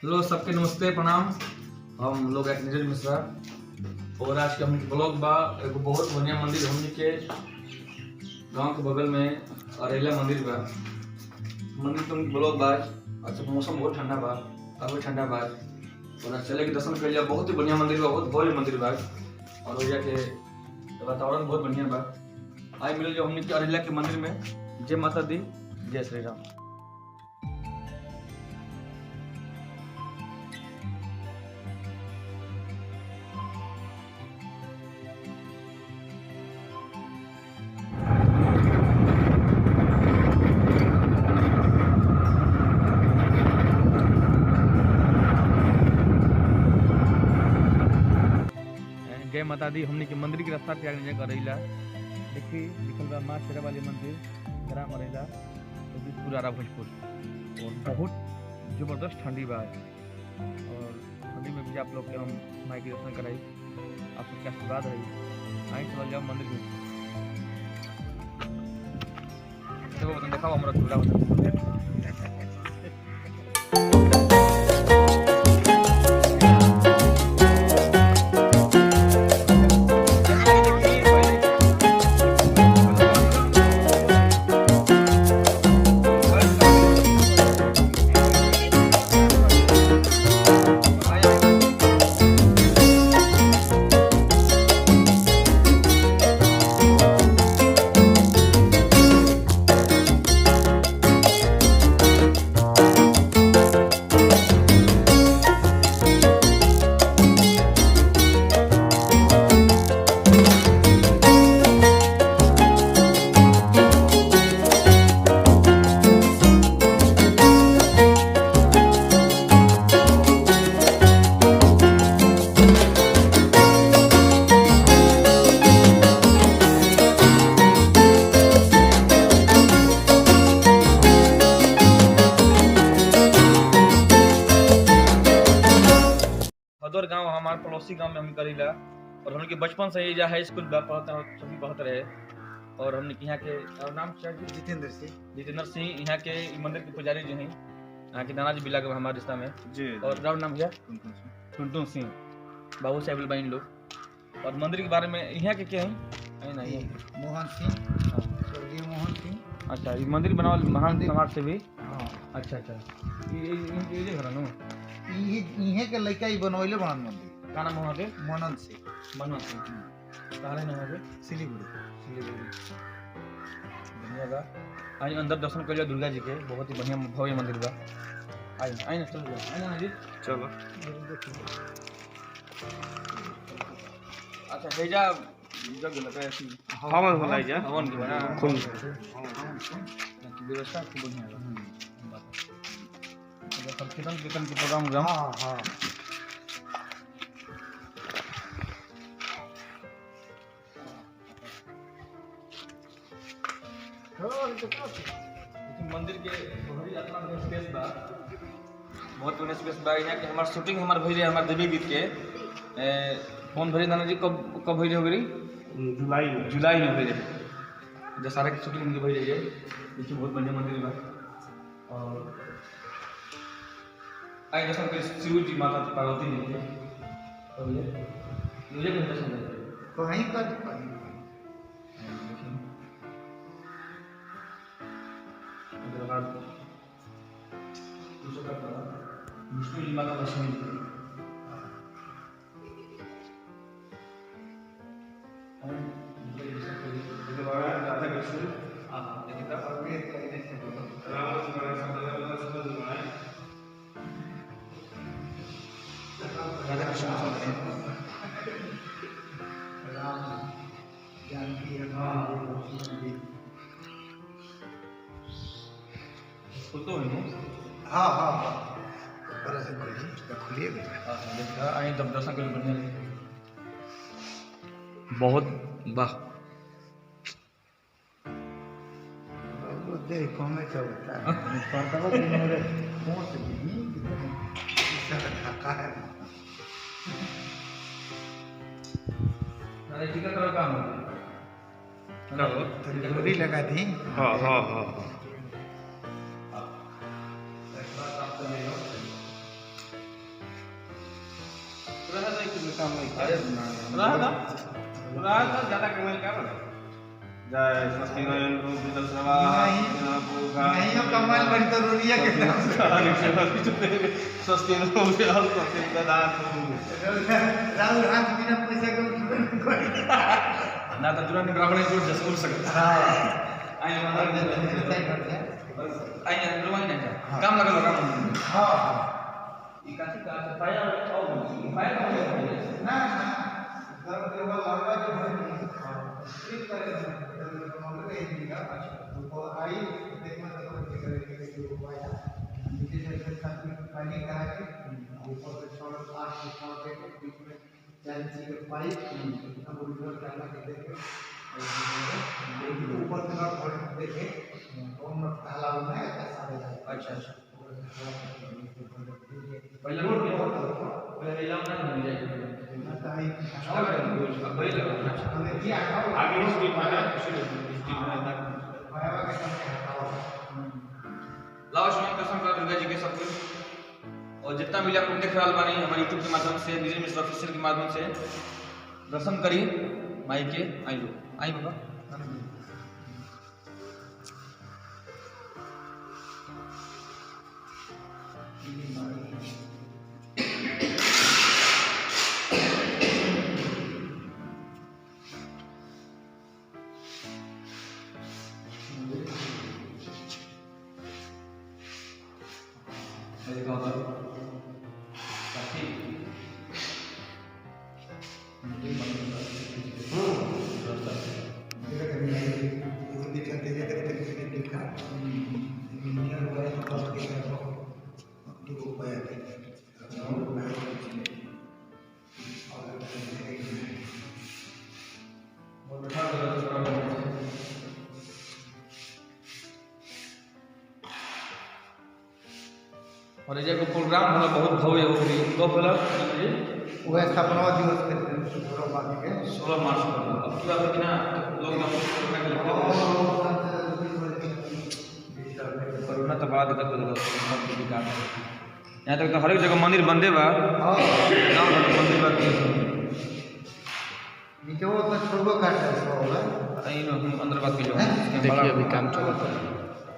Hello सबके नमस्ते प्रणाम। हम लोग एक नीरज मिश्रा और आज के हम ब्लॉग बा एगो बहुत बढ़िया मंदिर हमनी के गांव के बगल में अरेला मंदिर बा। मंदिर के ब्लॉग बा। अच्छा मौसम बहुत ठंडा बा, काफी ठंडा बा और चले के दर्शन कर लिया। बहुत ही बढ़िया मंदिर बा, बहुत भव्य मंदिर बा और एरिया के वातावरण बहुत बढ़िया बा। आज मिले जो हमनी के अरेला के मंदिर में। जय माता दी, जय श्री राम। जय माता दी। हमने के मंदिर के रास्ता त्याग नहीं कर रहीला। देखी लिखल बा माँ शेरा वाली मंदिर ग्राम अरेला पुरारा भोजपुर और बहुत जबरदस्त ठंडी बा और ठंडी में भी आप लोग के हम माई के दर्शन कराई। आप सबके आशीर्वाद रही। आई चल जाओ मंदिर में। देखो दिखाओ हमारा झूला मंदिर। भदौर गांव हमारे पड़ोसी गांव में हम करीला और हमने के बचपन से ही जा हाई स्कूल सभी पढ़ते रहे और हमने यहाँ के और नाम क्या है? जितेंद्र सिंह यहाँ के मंदिर के पुजारी जो हैं। यहाँ के नाना जी भी लगे हमारे रिश्ता में जी। और राव नाम क्या? टुनटुन सिंह, बाबू साहब बहन लोग। और मंदिर के बारे में यहाँ के क्या है? नहीं मोहन सिंह, स्वर्गीय मोहन सिंह। अच्छा, ये मंदिर बनावल महान समाज से भी। अच्छा ये घर नो इहे के लड़का ही बनवैले बनन मंदिर। का नाम वहाँ के? मनन सिंह। कहाँ नाम है? सिलीगुड़ी। बढ़िया बा। आई अंदर दर्शन कर लिया दुर्गा जी के। बहुत ही बढ़िया भव्य मंदिर बा। आई ना चलो आई ना जी चलो। अच्छा भेजा जग लगा ऐसी हवन होला जा हवन के बना खून की व्यवस्था खूब बढ़िया है। कीर्तन के प्रोग्राम हाँ मंदिर के स्पेस बा, बहुत बढ़िया स्पेस बा। यहाँ के हमारे शूटिंग हमारे भइले हमारे देवी गीत के कौन भइले नाना जी कब भइले हो गई? जुलाई में भइले दशहरा की शूटिंग उनके भइले है। देखिए बहुत बढ़िया मंदिर बा। और आई दर्शन कर शिव जी माता पार्वती जी के और मुझे भी दर्शन कहीं कर विष्णु जी माता लक्ष्मी राधा कृष्ण तो हाँ ऊपर से खुलिए देखा आई तब दर्शन कर बढ़िया बहुत वाह। देखो मैं चलता है पता कि मेरे कौन से ढका है। अरे टीका करो काम तंदूरी लगा दी। हाँ अरे रहा था ज्यादा कमाई क्या बना जय स्वस्ति नयन रूप सभा नहीं हो कमाल बन तो रोलिया के स्वस्ति नयन रूप स्वस्ति प्रदान राहुल हाथ बिना पैसा के ना तो तुरंत ब्राह्मण को जसकुल सकता हां आइए आइए रुमाई नहीं काम लगा काम हां इकाची का पाया और पाया का ना घर के लड़का जो है ठीक करे मगर एंडिंगा तो आई देखना तो करे जो पाया नीचे से खाली पानी करा के ऊपर से छोड़ पास छोड़ के बीच में चैनसी के पाइप अब उधर करना के देखे ऊपर से ना भर देखे और न काला होना है ऐसा अच्छा पहले रोड पे पहले इलाम ना मिल जाए आगे स्टील माना लाओ शुरू दर्शन करा दुर्गा जी के सब कुछ और जितना मिला आपको देख रहा बानी हमारे YouTube के माध्यम से निजी मिश्रा ऑफिशियल के माध्यम से दर्शन करिए माई के आई बाबा और ये प्रोग्राम होला बहुत भव्य हो गई कब होला वो स्थापना दिवस के 16 मार्च के 16 मार्च को अब की बात है कि ना कोरोना तो बाद तक यहाँ तक तो हर एक जगह मंदिर बंदे बा गांव घर मंदिर बा नीचे वो तो छोड़ो काट होगा हम अंदर बात की जो देखिए अभी काम चल रहा है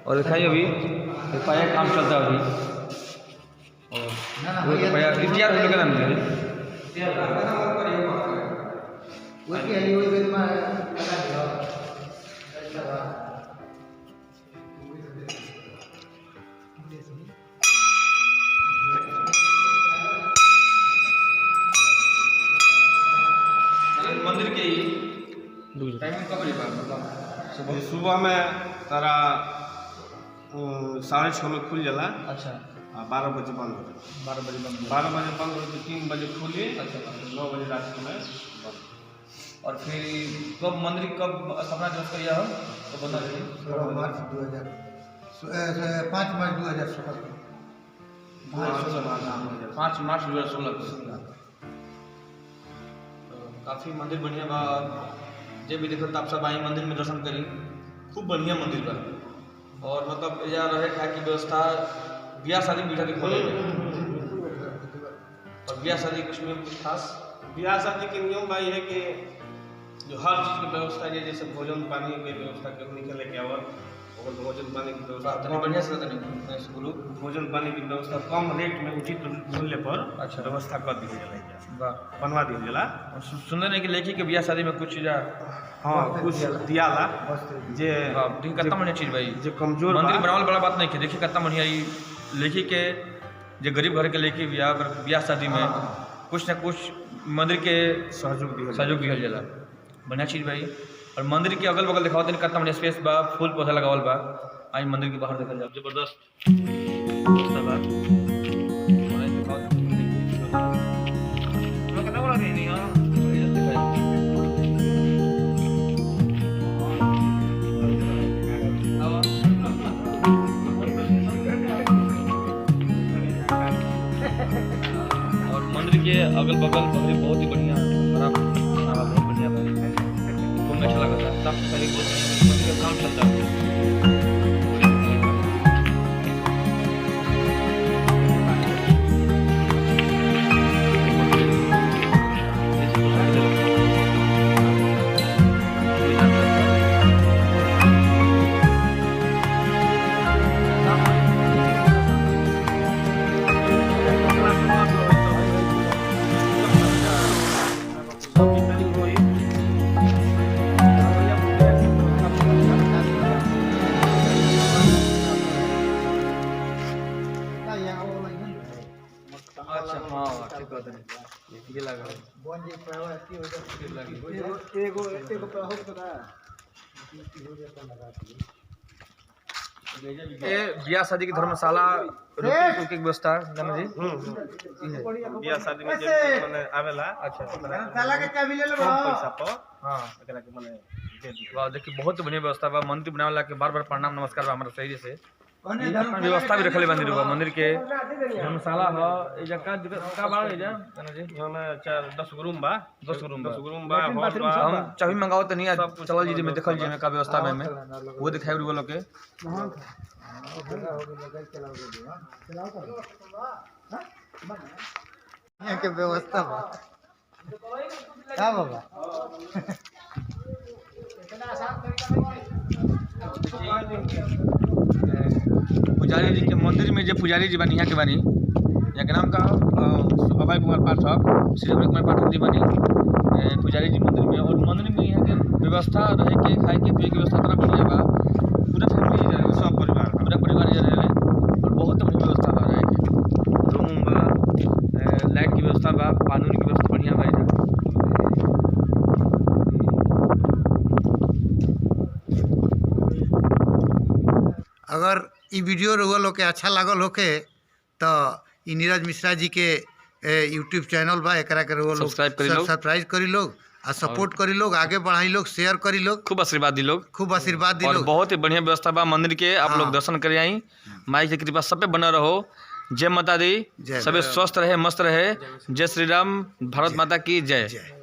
और दिखाइए अभी एफआईआर काम चलता है अभी और ना वो एफआईआर इंतजार हो लगा ना वो के लिए वो में लगा दिया ऐसा मंदिर के टाइमिंग कब रहेगा सुबह में तारा 6:30 में खुल जाला अच्छा 12 बजे बंद हो जाला 12 बजे बंद 12 बजे बंद हो तो 3 बजे खुली अच्छा 9 बजे रात में बंद। और फिर कब मंदिर कब स्थापना दिवस का यह तो बंद रही 16 मार्च 2000 5 मार्च 2016 5 मार्च 2016 को काफ़ी मंदिर बढ़िया बा जे भी देखो आप सब आई मंदिर में दर्शन करी खूब बढ़िया मंदिर बा और मतलब यहाँ रहे खाए की व्यवस्था ब्याह शादी भी के खोले और ब्याह शादी कुछ में कुछ खास ब्याह शादी के नियम भाई है कि जो हर चीज़ की व्यवस्था है जैसे भोजन पानी की व्यवस्था के निकले के और भोजन पानी की व्यवस्था तनी बढ़िया से तनी बोलो भोजन पानी की व्यवस्था कम रेट में उचित मूल्य पर अच्छा। व्यवस्था कर दी जाला वाह बनवा दी जाला सुंदर नहीं कि लेखी के ब्याह शादी में कुछ चीज़ हाँ कुछ दियाला जे कितना बढ़िया चीज़ भाई जो कमजोर मंदिर बा, बनावल बड़ा बात नहीं है देखिए कितना बढ़िया ये लेखी के जो गरीब घर के लेखी ब्याह शादी में कुछ ना कुछ मंदिर के सहयोग दिया जाला बढ़िया चीज़ भाई और मंदिर के अगल बगल दिखाओ कितना बढ़िया स्पेस बा फूल पौधा लगावल बा आई मंदिर के बाहर देखल जाओ जबरदस्त व्यवस्था बा और आई दिखाओ लोग कितना बड़ा नहीं हां और मंदिर के अगल बगल बहुत ही बढ़िया बड़ा बहुत बढ़िया घूमने अच्छा लगा था साफ सफाई बहुत मंदिर का काम चलता है ये लगा बन जे पावा की हो ये लगी जाए एगो पे हो तो ना की हो जाता लगा दी ये ब्याह शादी की धर्मशाला रुकी की व्यवस्था जाना जी बियाह शादी में जे माने आवेला अच्छा ताला के चाबी ले लो कम पैसा पर हाँ एकरा के माने दे दी। वाह देखिए बहुत बढ़िया व्यवस्था बा मंदिर बनावला के बार बार प्रणाम नमस्कार बा हमारा सही से कौन व्यवस्था भी रखले मंदिर बा मंदिर के धर्मशाला ह ए जगह का बाड़ है जा जाना जी जोने 10 रूम बा 10 रूम बा। 10 रूम बा हॉल बा हम चाबी मंगाओ तो नहीं आज सब कुछ चलल जी में देखल जी में का व्यवस्था में वो दिखाई रुआ लोग के यहाँ के व्यवस्था बा का बाबा पुजारी जी के मंदिर में जो पुजारी जी बनी यहाँ के बनी यहाँ के नाम का अभय कुमार पाठक श्री अभय कुमार पाठक जी बनी पुजारी जी मंदिर में और मंदिर में यहाँ के व्यवस्था रहे के खाए के पिए के व्यवस्था तरह बढ़िया बा पूरा फैमिली सब परिवार पूरा परिवार रहे और बहुत बढ़िया व्यवस्था बा रहे के रूम बा लाइट की व्यवस्था बा पानी की व्यवस्था बढ़िया बा इधर अगर ई वीडियो रउआ लोग के अच्छा लागल होके तो ई नीरज मिश्रा जी के यूट्यूब चैनल बा एकरा के रउआ लोग सब्सक्राइब करी लोग। सब्सक्राइब करी लोग आ सपोर्ट करी लोग आगे बढ़ाई लोग शेयर करी लोग खूब आशीर्वाद दी लोग खूब आशीर्वाद दी और लोग बहुत ही बढ़िया व्यवस्था बा मंदिर के आप लोग दर्शन कर आई माई की कृपा सब पे बना रहो जय माता दी जय सबे स्वस्थ रहे मस्त रहे जय श्री राम भारत माता की जय जय